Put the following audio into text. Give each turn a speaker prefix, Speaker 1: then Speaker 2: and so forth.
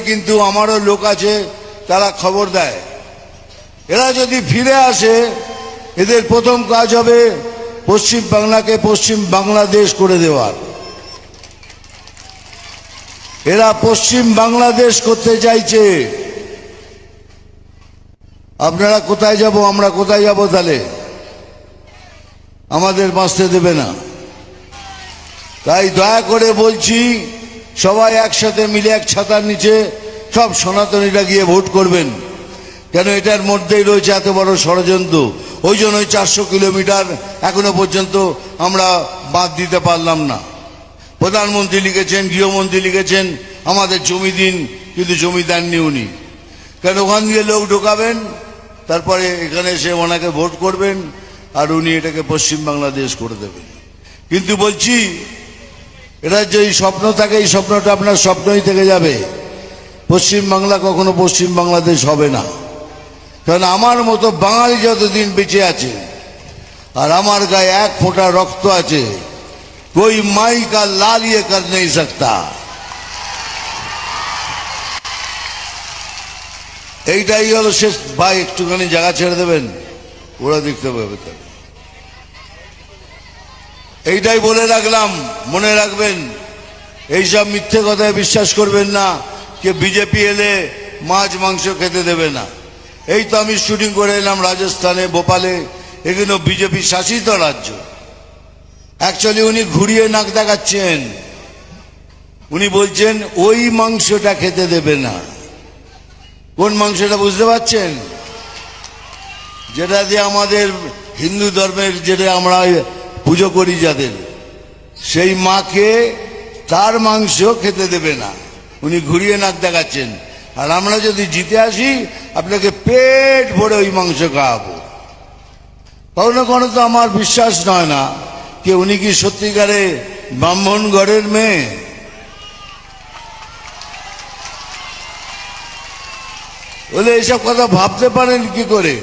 Speaker 1: কিন্তু আমারও লোক আছে, তারা খবর দেয়। এরা যদি ফিরে আসে, এদের প্রথম কাজ হবে পশ্চিম বাংলাকে পশ্চিম বাংলাদেশ করে দেওয়ার। এরা পশ্চিম বাংলাদেশ করতে চাইছে। আপনারা কোথায় যাব, আমরা কোথায় যাব? তাহলে আমাদের বাঁচতে দেবে না। তাই দয়া করে বলছি, সবাই একসাথে মিলে এক ছাতার নিচে সব সনাতনীরা গিয়ে ভোট করবেন। কেন এটার মধ্যেই রয়েছে এত বড় ষড়যন্ত্র। ওই জন্যই 400 কিলোমিটার এখনো পর্যন্ত আমরা বাদ দিতে পারলাম না। প্রধানমন্ত্রী লিখেছেন, গৃহমন্ত্রী লিখেছেন আমাদের জমি দিন, কিন্তু জমি দেননি উনি। কেন ওখান দিয়ে লোক ঢোকাবেন, তারপরে এখানে এসে ওনাকে ভোট করবেন, আর উনি এটাকে পশ্চিম বাংলাদেশ করে দেবেন। কিন্তু বলছি, এটা যে স্বপ্ন থাকে, এই স্বপ্নটা আপনার স্বপ্নই থেকে যাবে। পশ্চিম বাংলা কখনো পশ্চিম বাংলাদেশ হবে না। কারণ আমার মতো বাঙালি যতদিন বেঁচে আছে আর আমার গায়ে এক ফোঁটা রক্ত আছে, कोई माई का लाल ये कर नहीं सकता। এইটাই হলো শেষ। ভাই একটুখানি জায়গা ছেড়ে দেবেন, ওরা দেখতে পাবে। এইটাই বলে রাখলাম, মনে রাখবেন। এইসব মিথ্যে কথায় বিশ্বাস করবেন না যে বিজেপি এলে মাছ মাংস খেতে দেবে না। এই তো আমি শুটিং করে এলাম রাজস্থানে, ভোপালে, এগুলো বিজেপি শাসিত রাজ্য। অ্যাকচুয়ালি উনি ঘুরিয়ে নাক দেখাচ্ছেন। উনি বলছেন ওই মাংসটা খেতে দেবে না। কোন মাংসটা বুঝতে পারছেন? যেটা দিয়ে আমাদের হিন্দু ধর্মের, যেটা আমরা পুজো করি যাদের, সেই মাকে তার মাংস খেতে দেবে না। উনি ঘুরিয়ে নাক দেখাচ্ছেন। আর আমরা যদি জিতে আসি, আপনাকে পেট ভরে ওই মাংস খাওয়াবো। কখনো কখনো তো আমার বিশ্বাস নয় না যে উনি কি সত্যিকারে ব্রাহ্মণ ঘরের মেয়ে। বলে এইসব কথা ভাবতে পারেন কি করে?